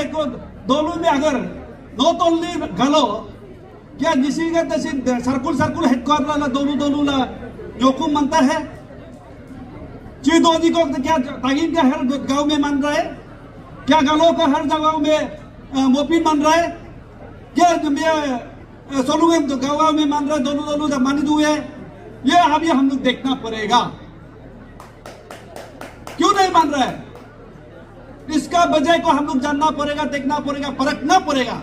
को दोनों में अगर नॉट ओनली गलो क्या निसी का तसी सर्कुल हेडक्वार्टर ला दोनों ला योकुम मानता है चीदोजी को क्या तागिन का हर गांव में मान रहा है क्या गलो का हर जगह में मोपिन मान रहा है क्या सोलुगन तो गांव में मान रहा है दोनों मानी हुए ये अभी हम लोग देखना पड़ेगा क्यों नहीं मान रहा है इसका वजह को हम लोग जानना पड़ेगा देखना पड़ेगा परखना पड़ेगा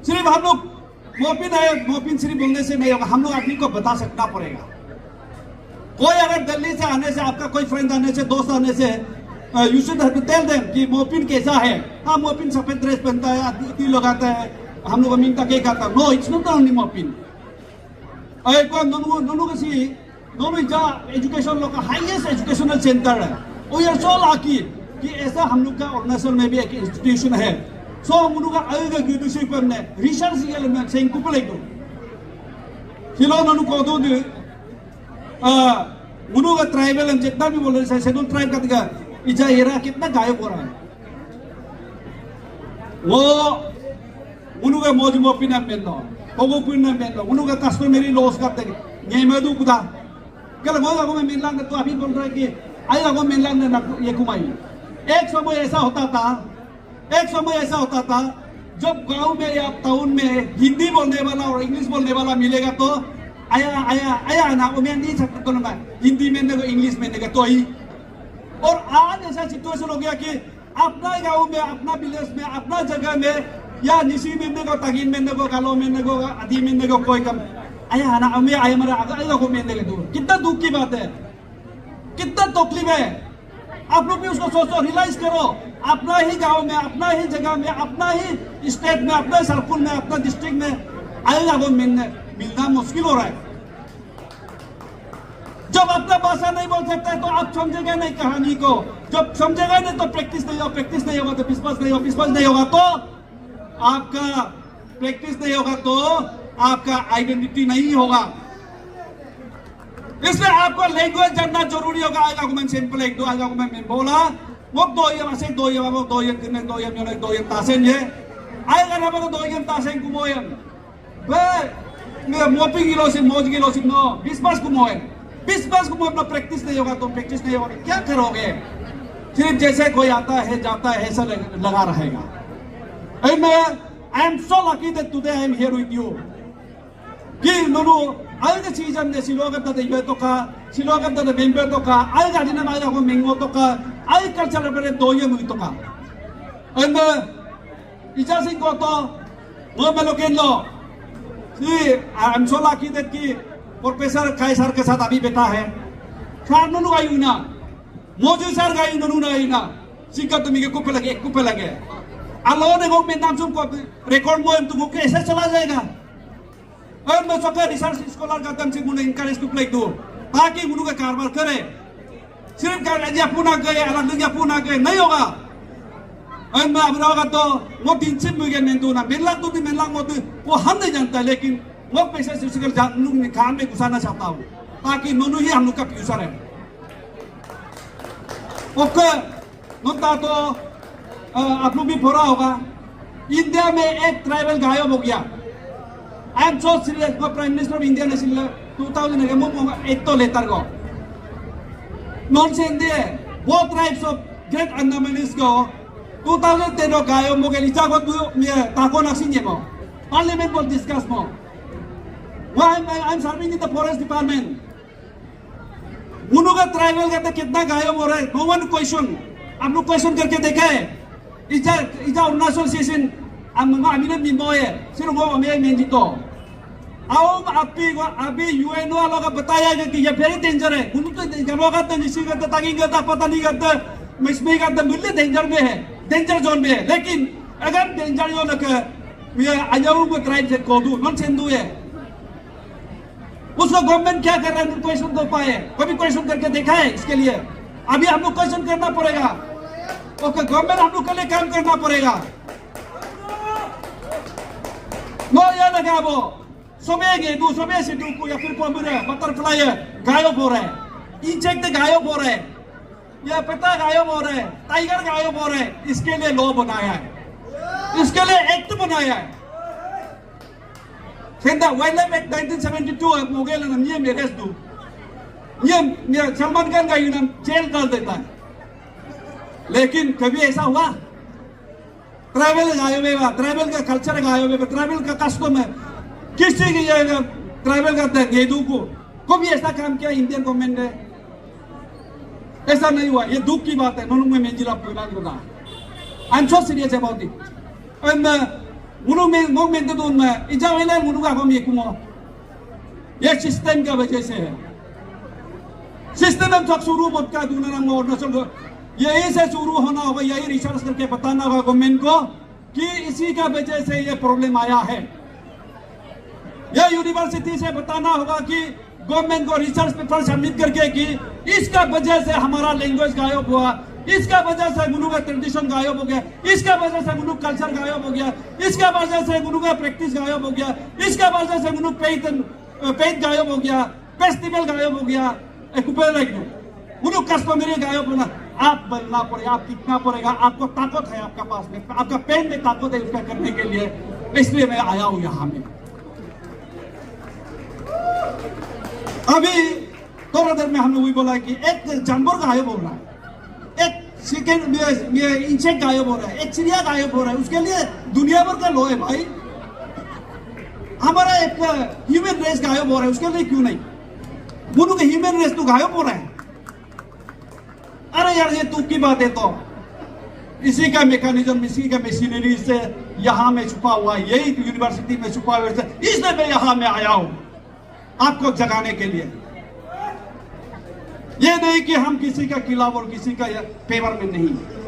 सिर्फ हम लोग मोपिन सिर्फ बोलने से नहीं होगा हम लोग आदमी को बता सकना पड़ेगा कोई अगर दिल्ली से आने से आपका कोई फ्रेंड आने से दोस्त आने से you should have to tell them कि मोपिन कैसा है हाँ मोपिन सफेद ड्रेस पहनता है इतनी लगाता है हम लोग अमीन का केक आता नो इट्स नॉट ओनली मोपिन एक दोनों जा एजुकेशन लोग का हाईएस्ट एजुकेशनल सेंटर है और ये सो लाकी कि ऐसा हम लोग का अरुणाचल में भी एक इंस्टीट्यूशन है सो हम लोग का अलग लीडरशिप में रिसर्च ये में सेंग कुपल एक दो सिलो ननु को दो मुनु का ट्राइबल हम जितना भी बोल रहे हैं शेड्यूल ट्राइब का दिखा इजा येरा कितना गायब हो रहा है वो मुनु का मौज मोपिना में दो ओगो पुन्ना में दो मुनु का कस्टमरी लॉस करते ये मैं दू कुदा कल वो लोगों में मिलना तो अभी बोल रहा है कि आई लोगों में मिलना ये कुमाई एक समय ऐसा होता था जब गांव में या टाउन में हिंदी बोलने वाला और इंग्लिश बोलने वाला मिलेगा तो आया ना वो मैं नहीं सकता तो ना हिंदी में देखो इंग्लिश में देखो तो ही और आज ऐसा सिचुएशन हो गया कि अपना गांव में अपना विलेज में अपना जगह में या निशी में देखो तगिन में देखो गालो में देखो आदि में देखो कोई कम आया ना हमें आया मेरा आगे को में देखो कितना दुख की बात है कितना तकलीफ है आप लोग भी उसको सोचो रियलाइज करो अपना ही गांव में अपना ही जगह में अपना ही स्टेट में अपना सर्कुल में अपना डिस्ट्रिक्ट में आएगा वो मिलना मुश्किल हो रहा है जब अपना भाषा नहीं बोल सकता है तो आप समझेगा नहीं कहानी को जब समझेगा नहीं तो प्रैक्टिस नहीं होगा तो विश्वास नहीं होगा तो आपका प्रैक्टिस नहीं होगा तो आपका आइडेंटिटी नहीं होगा इसलिए आपको लैंग्वेज जानना जरूरी होगा आएगा को मैं सिंपल एक दो आएगा को मैं बोला वो दो ये तासेन ये आएगा ना वो दो ये तासेन कुमोयन वे मैं मोपी गिलोसिन मौज गिलोसिन नो विश्वास को अपना प्रैक्टिस नहीं होगा तो प्रैक्टिस नहीं होगा क्या करोगे सिर्फ जैसे कोई आता है जाता है ऐसा लगा रहेगा I am so lucky that today I am here with you कि मनु अलग चीज हमने सिलोगम तक इबे तो का सिलोगम तक बेंबे तो का अलग आदिना माया को मेंगो तो का अलग कल्चर बरे दो ये मुई तो का and इजा सिंह को तो वो मेलोकेन लो कि I am so lucky that कि प्रोफेसर कायसर के साथ अभी बैठा है सार ननु आयु ना मौजूद सार गायु ननु ना आयु ना सिक्का तो मिगे कुपे लगे अल्लाह ने वो में नाम सुन को रिकॉर्ड मोएम तुमको कैसे चला जाएगा और मैं सोचा रिसर्च स्कॉलर का तम से मुझे इनकरेज टू प्ले दो ताकि मुझे कारबार करे सिर्फ कार पुना गए अलग पुना गए नहीं होगा और मैं अब रहा तो वो दिन से मुझे नहीं ना मेला वो हम नहीं जानता लेकिन वो पैसे सिर्फ जानूं खान में घुसाना चाहता हूँ ताकि दोनों ही हम लोग का फ्यूचर है ओके नुता तो आप लोग भी पढ़ा होगा इंडिया में एक ट्राइबल गायब हो गया आई am so serious prime minister of India ने 2008 तो लेटर को नॉन से इंडिया वो ट्राइब्स ऑफ ग्रेट अंडमानिस को 2010 गायब हो गया लिचा को ताको नक्सिन ये मो पार्लियामेंट को डिस्कस मो Why I'm serving in the forest department. मुनुगा ट्राइबल का कितना गायब हो रहा है? No one question. आप लोग क्वेश्चन करके देखा है? इजा अरुणाचल सेशन अमीन मिमोए सिर्फ वो हमें मेंजी तो आओ अभी यूएन वालों का बताया गया कि ये वेरी डेंजर है उन तो गलो करते निशी करते ताकि करता पता नहीं करते मिसबे करते मिलते डेंजर में है डेंजर जोन में है लेकिन अगर डेंजर जो लगे ये आजाऊ को ट्राइब से कोदू नॉन सेंदू है उसको गवर्नमेंट क्या कर रहा है क्वेश्चन कर पाए कभी क्वेश्चन करके देखा है इसके लिए अभी हम लोग क्वेश्चन करना पड़ेगा ओके गवर्नमेंट हम लोग के लिए काम करना पड़ेगा नो ये लगा वो सोमे से को या फिर बटरफ्लाई गायब हो रहा है इंसेक्ट गायब हो रहा है या पता गायब हो रहा है टाइगर गायब हो रहा है इसके लिए लॉ बनाया है इसके लिए एक्ट बनाया है। वाइल्ड लाइफ एक्ट 1972 हो गया ना, ये मेरे दो ये सलमान खान का नाम जेल डाल देता है। लेकिन कभी ऐसा हुआ? ट्रैवल गायब है, ट्रैवल का कल्चर गायब है, ट्रैवल का कस्टम है, किसी की ट्रैवल करते हैं गेदू को कभी ऐसा काम किया इंडियन गवर्नमेंट ने? ऐसा नहीं हुआ। ये दुख की बात है। नोनुंग में जिला पुरान को ना I am so serious about it. मुनुंग में मोग में तो में इजावेले मुनुंग का हम ये कुमो ये सिस्टम का वजह से है। सिस्टम में जब शुरू मत का दूना ना अरुणाचल को यही से शुरू होना होगा, यही रिसर्च करके बताना होगा गवर्नमेंट को कि इसी का वजह से ये प्रॉब्लम आया है। यह यूनिवर्सिटी से बताना होगा कि गवर्नमेंट को रिसर्च पेपर सबमिट करके कि इसका वजह से हमारा लैंग्वेज गायब हुआ, इसका वजह से गुरु का ट्रेडिशन गायब हो गया, इसका वजह से गुरु कल्चर गायब हो गया, इसका वजह से गुरु का प्रैक्टिस गायब हो गया, इसका वजह से गुरु पेट गायब हो गया, फेस्टिवल गायब हो गया, गुरु कस्टमरी गायब होना। आप बनना पड़ेगा, आप कितना पड़ेगा, आपको ताकत है, आपका पास में आपका पेन में ताकत है उसका करने के लिए। इसलिए मैं आया हूं यहाँ में। अभी थोड़ा देर में हमने वही बोला कि एक जानवर गायब हो रहा है, एक सेकेंड इंसेक्ट गायब हो रहा है, एक चिड़िया गायब हो रहा है, उसके लिए दुनिया भर का लो है भाई। हमारा एक ह्यूमन रेस गायब हो रहा है, उसके लिए क्यों नहीं? बोलो कि ह्यूमन रेस तो गायब हो रहा है। अरे यार ये तुक की बात है। तो इसी का मैकेनिज्म, इसी का मशीनरी से यहाँ में छुपा हुआ है, यही यूनिवर्सिटी में छुपा हुआ है। इसलिए मैं यहाँ में आया हूँ आपको जगाने के लिए। ये नहीं कि हम किसी का खिलाफ और किसी का फेवर में नहीं।